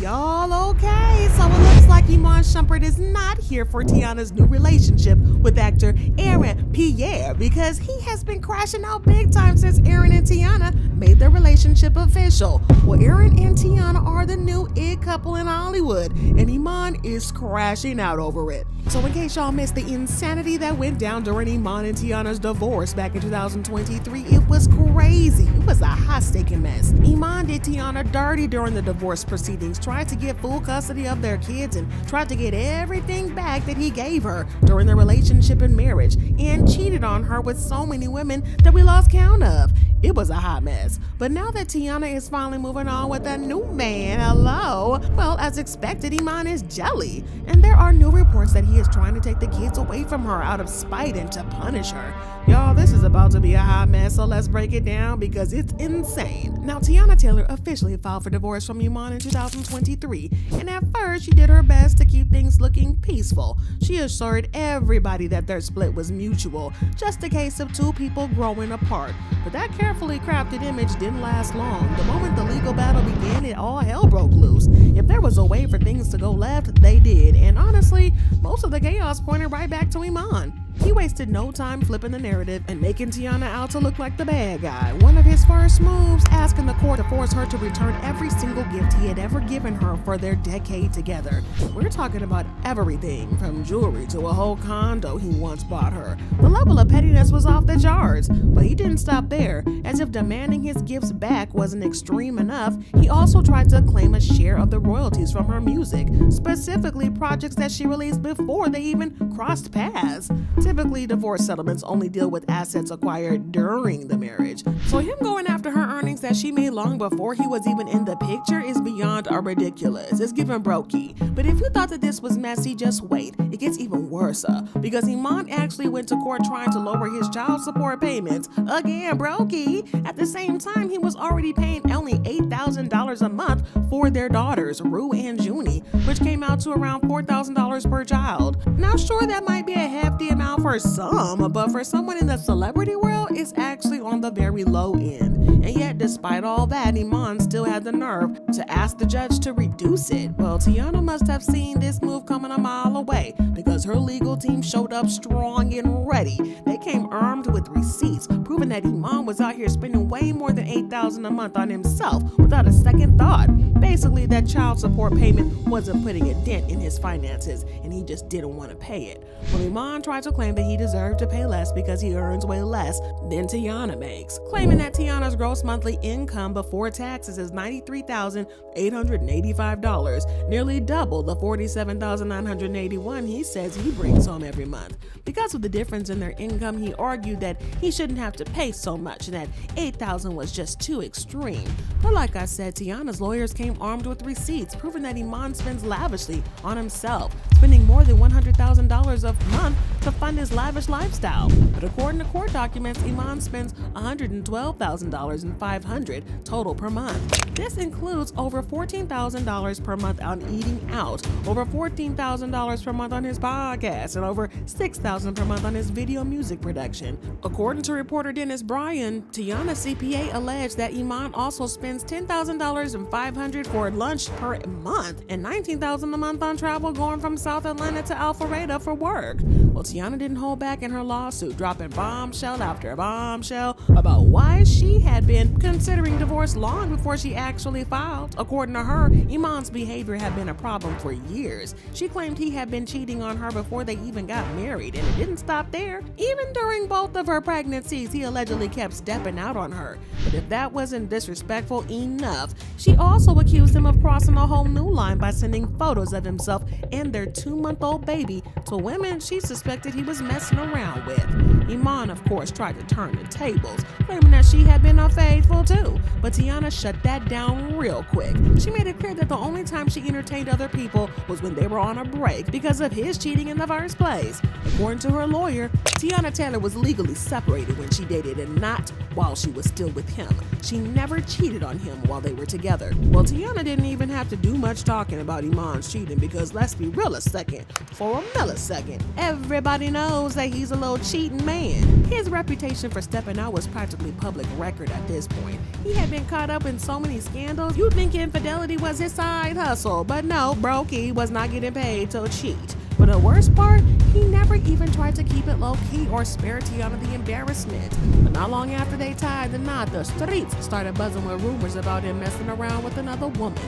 Y'all okay? So it looks like Iman Shumpert is not here for Teyana's new relationship with actor Aaron Pierre because he has been crashing out big time since Aaron and Teyana made their relationship official. Well, Aaron and Teyana are the new it couple in Hollywood, and Iman is crashing out over it. So in case y'all missed the insanity that went down during Iman and Teyana's divorce back in 2023, it was crazy. It was a hot-staking mess. Iman did Teyana dirty during the divorce proceedings, tried to get full custody of their kids and tried to get everything back that he gave her during their relationship and marriage, and cheated on her with so many women that we lost count of. It was a hot mess. But now that Teyana is finally moving on with a new man, well, as expected, Iman is jelly. And there are new reports that he is trying to take the kids away from her out of spite and to punish her. Y'all, this is about to be a hot mess, so let's break it down because it's insane. Now, Teyana Taylor officially filed for divorce from Iman in 2023, and at first she did her best to keep things looking peaceful. She assured everybody that their split was mutual, just a case of two people growing apart. But that carefully crafted image didn't last long. The moment the legal battle began, it all hell broke loose. If there was a way for things to go left, they did, and honestly, most of the chaos pointed right back to Iman. He wasted no time flipping the narrative and making Teyana out to look like the bad guy. One of his first moves, asking the court to force her to return every single gift he had ever given her for their decade together. We're talking about everything from jewelry to a whole condo he once bought her. The level of pettiness was off the charts, but he didn't stop there. As if demanding his gifts back wasn't extreme enough, he also tried to claim a share of the royalties from her music, specifically projects that she released before they even crossed paths. Typically, divorce settlements only deal with assets acquired during the marriage. So him going after her earnings that she made long before he was even in the picture is beyond ridiculous. It's giving brokey. But if you thought that this was messy, just wait. It gets even worse, because Iman actually went to court trying to lower his child support payments. Again, brokey. At the same time, he was already paying only $8,000 a month for their daughters, Rue and Junie, which came out to around $4,000 per child. Now, sure, that might be a hefty amount for some, but for someone in the celebrity world, it's actually on the very low end. And yet, despite all that, Iman still had the nerve to ask the judge to reduce it. Well, Teyana must have seen this move coming a mile away because her legal team showed up strong and ready. They came armed with receipts, proving that Iman was out here spending way more than $8,000 a month on himself without a second thought. Basically, that child support payment wasn't putting a dent in his finances, and he just didn't want to pay it. Well, Iman tried to claim that he deserved to pay less because he earns way less than Teyana makes, claiming that Teyana's gross monthly income before taxes is $93,885, nearly double the $47,981 he says he brings home every month. Because of the difference in their income, he argued that he shouldn't have to pay so much and that $8,000 was just too extreme. But like I said, Teyana's lawyers came armed with receipts, proving that Iman spends lavishly on himself, spending more than $100,000 a month to fund his lavish lifestyle. But according to court documents, Iman spends $112,500 total per month. This includes over $14,000 per month on eating out, over $14,000 per month on his podcast, and over $6,000 per month on his video music production. According to reporter Dennis Bryan, Teyana's CPA alleged that Iman also spends $10,500 for lunch per month and $19,000 a month on travel going from South Atlanta to Alpharetta for work. Well, Teyana didn't hold back in her lawsuit, dropping bombshell after bombshell about why she had been considering divorce long before she actually filed. According to her, Iman's behavior had been a problem for years. She claimed he had been cheating on her before they even got married, and it didn't stop there. Even during both of her pregnancies, he allegedly kept stepping out on her. But if that wasn't disrespectful enough, she also accused him of crossing a whole new line by sending photos of himself and their 2-month-old baby to women she suspected he was messing around with. Iman, of course, tried to turn the tables, claiming that she had been unfaithful too, but Teyana shut that down real quick. She made it clear that the only time she entertained other people was when they were on a break because of his cheating in the first place. According to her lawyer, Teyana Taylor was legally separated when she dated and not while she was still with him. She never cheated on him while they were together. Well, Teyana didn't even have to do much talking about Iman's cheating because let's be real a second, for a millisecond, everybody knows that he's a little cheating man. His reputation for stepping out was practically public record at this point. He had been caught up in so many scandals, you'd think infidelity was his side hustle, but no, Brokey was not getting paid to cheat. But the worst part, he never even tried to keep it low-key or spare Teyana the embarrassment. But not long after they tied the knot, the streets started buzzing with rumors about him messing around with another woman.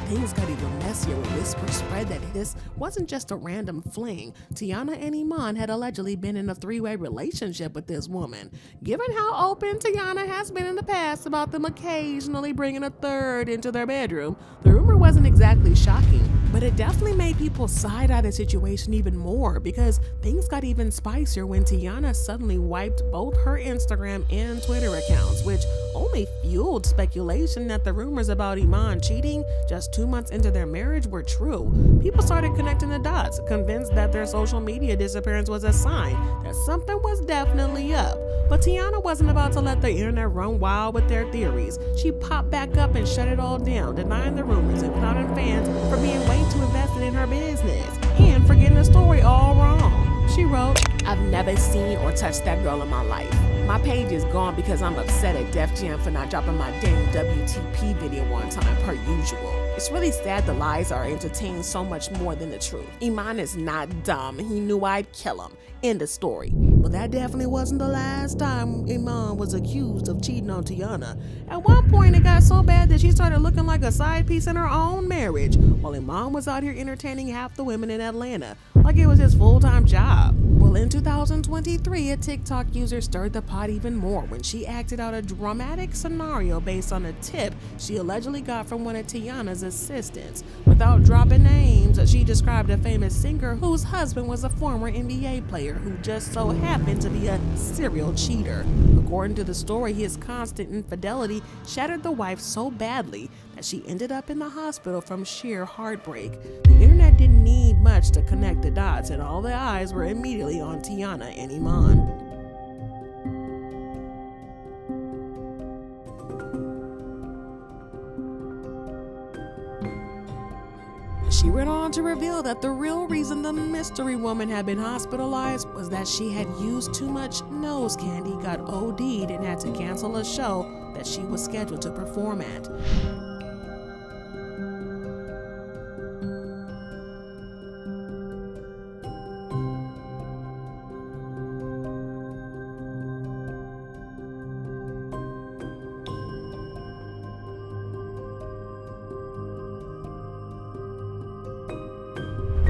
Things got even messier when whispers spread that this wasn't just a random fling. Teyana and Iman had allegedly been in a three-way relationship with this woman. Given how open Teyana has been in the past about them occasionally bringing a third into their bedroom, the rumor wasn't exactly shocking. But it definitely made people side-eye the situation even more because things got even spicier when Teyana suddenly wiped both her Instagram and Twitter accounts, which only fueled speculation that the rumors about Iman cheating just 2 months into their marriage were true. People started connecting the dots, convinced that their social media disappearance was a sign that something was definitely up. But Teyana wasn't about to let the internet run wild with their theories. She popped back up and shut it all down, denying the rumors and clowning fans for being way too invested in her business and for getting the story all wrong. She wrote, "I've never seen or touched that girl in my life. My page is gone because I'm upset at Def Jam for not dropping my dang WTP video on time per usual. It's really sad the lies are entertained so much more than the truth. Iman is not dumb. He knew I'd kill him. End of story." But that definitely wasn't the last time Iman was accused of cheating on Teyana. At one point, it got so bad that she started looking like a side piece in her own marriage, while Iman was out here entertaining half the women in Atlanta like it was his full-time job. Well, in 2023, a TikTok user stirred the pot even more when she acted out a dramatic scenario based on a tip she allegedly got from one of Teyana's assistants. Without dropping names, she described a famous singer whose husband was a former NBA player who just so happened to be a serial cheater. According to the story, his constant infidelity shattered the wife so badly that she ended up in the hospital from sheer heartbreak. The internet didn't need much to connect the dots, and all the eyes were immediately on Teyana and Iman. She went on to reveal that the real reason the mystery woman had been hospitalized was that she had used too much nose candy, got OD'd, and had to cancel a show that she was scheduled to perform at.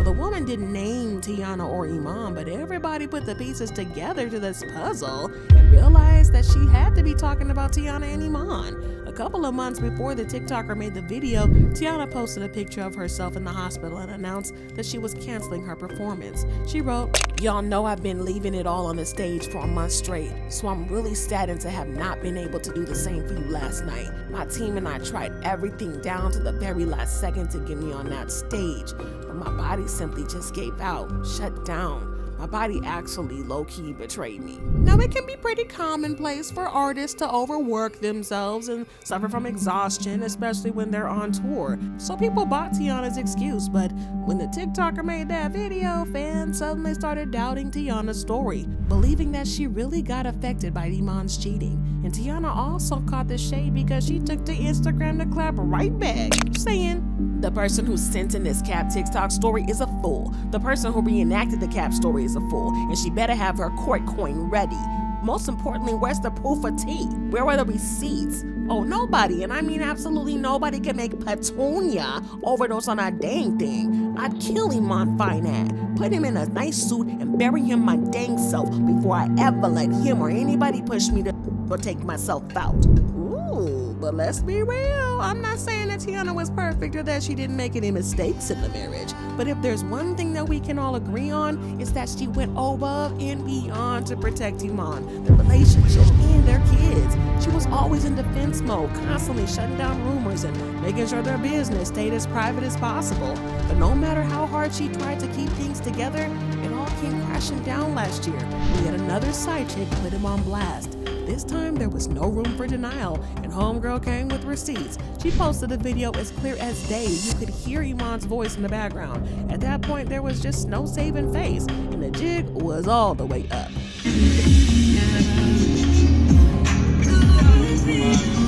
The woman didn't name Teyana or Iman, but everybody put the pieces together to this puzzle and realized that she had to be talking about Teyana and Iman. A couple of months before the TikToker made the video, Teyana posted a picture of herself in the hospital and announced that she was canceling her performance. She wrote, "Y'all know I've been leaving it all on the stage for a month straight, so I'm really saddened to have not been able to do the same for you last night. My team and I tried everything down to the very last second to get me on that stage, but my body simply just gave out, shut down. My body actually low-key betrayed me." Now, it can be pretty commonplace for artists to overwork themselves and suffer from exhaustion, especially when they're on tour. So people bought Teyana's excuse, but when the TikToker made that video, fans suddenly started doubting Teyana's story, believing that she really got affected by Iman's cheating. And Teyana also caught the shade because she took to Instagram to clap right back, saying, "The person who sent in this Cap TikTok story is a fool. The person who reenacted the Cap story is a fool, and she better have her court coin ready. Most importantly, where's the proof of tea? Where are the receipts? Oh, nobody, and I mean absolutely nobody, can make Petunia overdose on that dang thing. I'd kill Iman Finat, put him in a nice suit, and bury him my dang self before I ever let him or anybody push me to or take myself out." Ooh, but let's be real. I'm not saying that Teyana was perfect or that she didn't make any mistakes in the marriage. But if there's one thing that we can all agree on, it's that she went above and beyond to protect Iman, the relationship, and their kids. She was always in defense mode, constantly shutting down rumors and making sure their business stayed as private as possible. But no matter how hard she tried to keep things together, it all came crashing down last year when yet another side chick put him on blast. This time, there was no room for denial, and homegirl came with receipts. She posted a video as clear as day. You could hear Iman's voice in the background. At that point, there was just no saving face, and the jig was all the way up.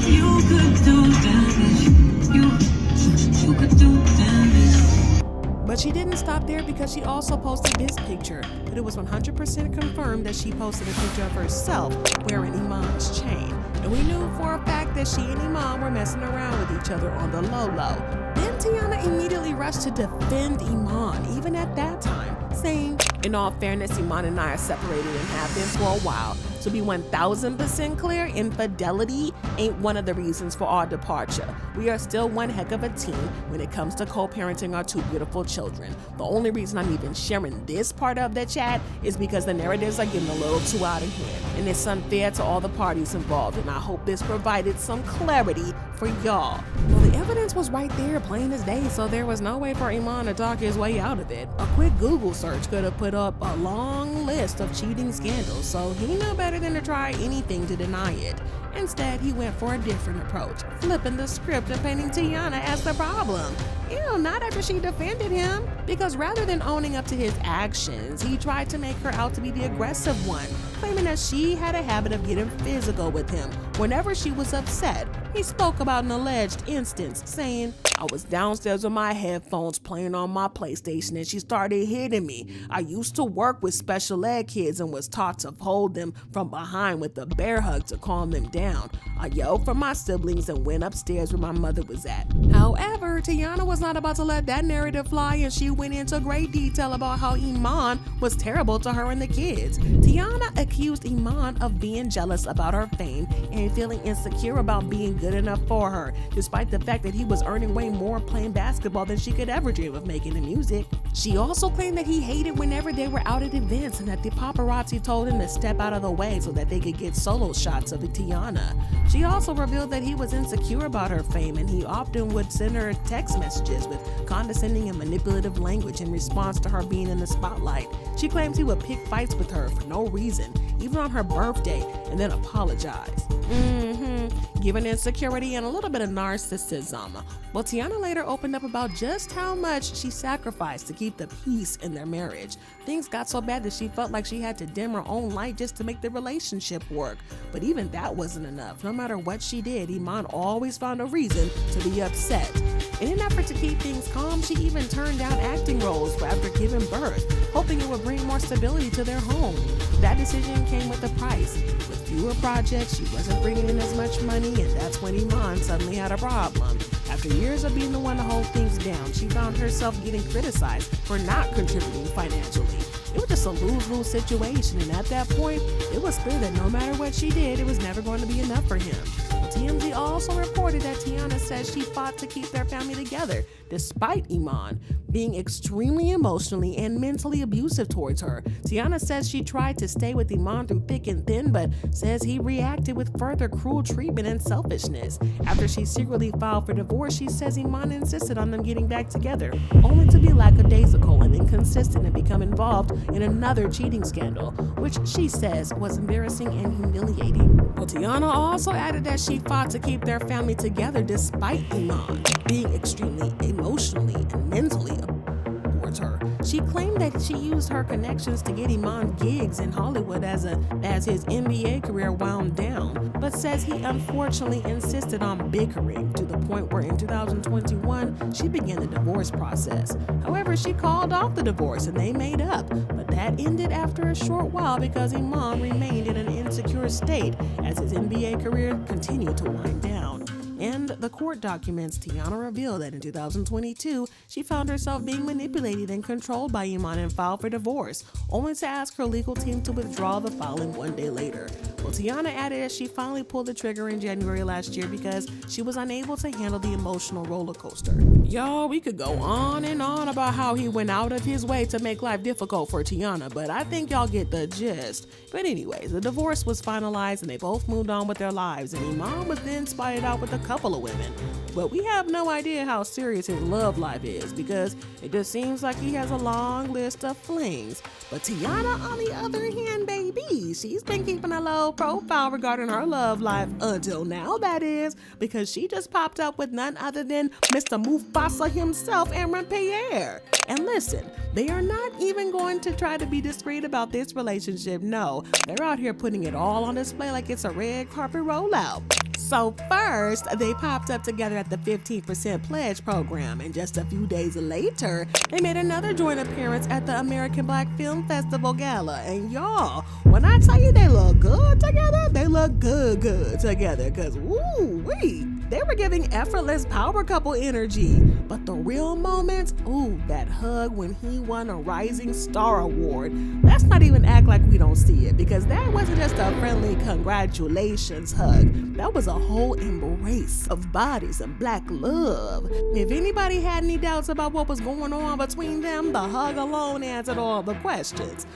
You could do damage. You could do damage. But she didn't stop there because she also posted this picture, but it was 100% confirmed that she posted a picture of herself wearing Iman's chain. And we knew for a fact that she and Iman were messing around with each other on the low-low. Then Teyana immediately rushed to defend Iman, even at that time, saying, "In all fairness, Iman and I are separated and have been for a while. To be 1000% clear, infidelity ain't one of the reasons for our departure. We are still one heck of a team when it comes to co-parenting our two beautiful children. The only reason I'm even sharing this part of the chat is because the narratives are getting a little too out of hand, and it's unfair to all the parties involved, and I hope this provided some clarity for y'all." Well, the evidence was right there, plain as day, so there was no way for Iman to talk his way out of it. A quick Google search could have put up a long list of cheating scandals, so he knew better than to try anything to deny it. Instead, he went for a different approach, flipping the script and painting Teyana as the problem. Ew, not after she defended him. Because rather than owning up to his actions, he tried to make her out to be the aggressive one, claiming that she had a habit of getting physical with him whenever she was upset. He spoke about an alleged instance, saying, "I was downstairs with my headphones playing on my PlayStation and she started hitting me. I used to work with special ed kids and was taught to hold them from behind with a bear hug to calm them down. I yelled for my siblings and went upstairs where my mother was at." However, Teyana was not about to let that narrative fly, and she went into great detail about how Iman was terrible to her and the kids. Teyana accused Iman of being jealous about her fame and feeling insecure about being good enough for her, despite the fact that he was earning way more playing basketball than she could ever dream of making in music. She also claimed that he hated whenever they were out at events and that the paparazzi told him to step out of the way so that they could get solo shots of Teyana. She also revealed that he was insecure about her fame and he often would send her text messages with condescending and manipulative language in response to her being in the spotlight. She claims he would pick fights with her for no reason, even on her birthday, and then apologize. Given insecurity and a little bit of narcissism. Well, Teyana later opened up about just how much she sacrificed to keep the peace in their marriage. Things got so bad that she felt like she had to dim her own light just to make the relationship work. But even that wasn't enough. No matter what she did, Iman always found a reason to be upset. In an effort to keep things calm, she even turned down acting roles for after giving birth, hoping it would bring more stability to their home. That decision came with a price. With fewer projects, she wasn't bringing in as much money, and that's when Iman suddenly had a problem. After years of being the one to hold things down, she found herself getting criticized for not contributing financially. It was just a lose-lose situation, and at that point, it was clear that no matter what she did, it was never going to be enough for him. TMZ also reported that Teyana says she fought to keep their family together, despite Iman being extremely emotionally and mentally abusive towards her. Teyana says she tried to stay with Iman through thick and thin, but says he reacted with further cruel treatment and selfishness. After she secretly filed for divorce, she says Iman insisted on them getting back together, only to be lackadaisical and inconsistent and become involved in another cheating scandal, which she says was embarrassing and humiliating. Well, Teyana also added that she fought to keep their family together despite Iman being extremely emotionally and mentally towards her. She claimed that she used her connections to get Iman gigs in Hollywood as his NBA career wound down, but says he unfortunately insisted on bickering to the point where in 2021 she began the divorce process. However, she called off the divorce and they made up, but that ended after a short while because Iman remained in an insecure state as his NBA career continued to wind down. In the court documents, Teyana revealed that in 2022, she found herself being manipulated and controlled by Iman and filed for divorce, only to ask her legal team to withdraw the filing one day later. Well, Teyana added that she finally pulled the trigger in January last year because she was unable to handle the emotional roller coaster. Y'all, we could go on and on about how he went out of his way to make life difficult for Teyana, but I think y'all get the gist. But anyways, the divorce was finalized and they both moved on with their lives, and Iman was then spotted out with a couple of women. But we have no idea how serious his love life is because it just seems like he has a long list of flings. But Teyana, on the other hand, baby, she's been keeping a low profile regarding her love life until now, that is, because she just popped up with none other than Mr. Mufasa himself, Aaron Pierre. And listen, they are not even going to try to be discreet about this relationship. No, they're out here putting it all on display like it's a red carpet rollout. So first, they popped up together at the 15% Pledge program, and just a few days later, they made another joint appearance at the American Black Film Festival Gala. And y'all, when I tell you they look good together, they look good together, because woo-wee, they were giving effortless power couple energy. But the real moments, that hug when he won a Rising Star Award. Let's not even act like we don't see it, because that wasn't just a friendly congratulations hug. That was a whole embrace of bodies and black love. If anybody had any doubts about what was going on between them, the hug alone answered all the questions.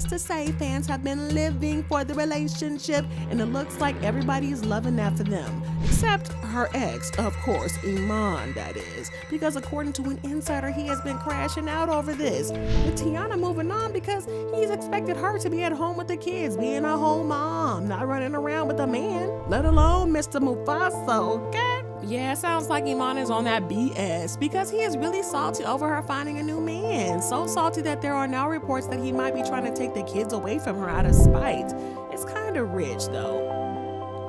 To say, fans have been living for the relationship, and it looks like everybody's loving that for them, except her ex, of course, Iman, that is, because according to an insider, he has been crashing out over this, with Teyana moving on because he's expected her to be at home with the kids, being a whole mom, not running around with a man, let alone Mr. Mufasa, okay? Yeah, it sounds like Iman is on that BS because he is really salty over her finding a new man. So salty that there are now reports that he might be trying to take the kids away from her out of spite. It's kind of rich though.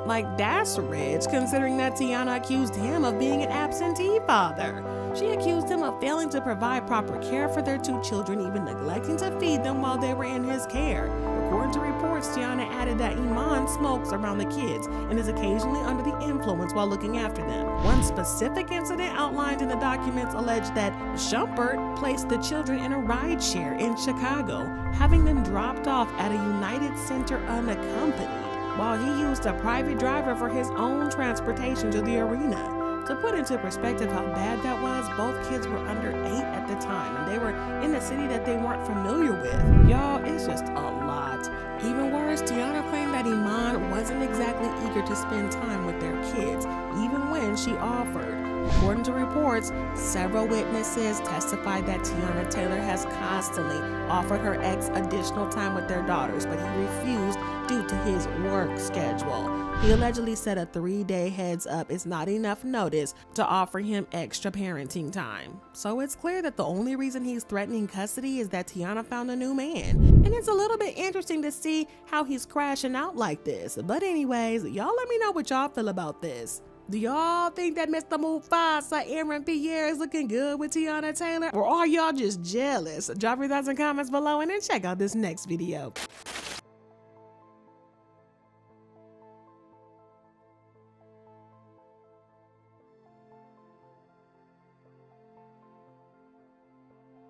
Like, that's rich considering that Teyana accused him of being an absentee father. She accused him of failing to provide proper care for their two children, even neglecting to feed them while they were in his care. According to reports, Teyana added that Iman smokes around the kids and is occasionally under the influence while looking after them. One specific incident outlined in the documents alleged that Shumpert placed the children in a rideshare in Chicago, having them dropped off at a United Center unaccompanied, while he used a private driver for his own transportation to the arena. To put into perspective how bad that was, both kids were under 8 at the time, and they were in a city that they weren't familiar with. Y'all, it's just a lot. Even worse, Teyana claimed that Iman wasn't exactly eager to spend time with their kids, even when she offered. According to reports, several witnesses testified that Teyana Taylor has constantly offered her ex additional time with their daughters, but he refused due to his work schedule. He allegedly said a 3-day heads up is not enough notice to offer him extra parenting time. So it's clear that the only reason he's threatening custody is that Teyana found a new man. And it's a little bit interesting to see how he's crashing out like this. But anyways, y'all let me know what y'all feel about this. Do y'all think that Mr. Mufasa, Aaron Pierre, is looking good with Teyana Taylor? Or are y'all just jealous? Drop your thoughts and comments below and then check out this next video.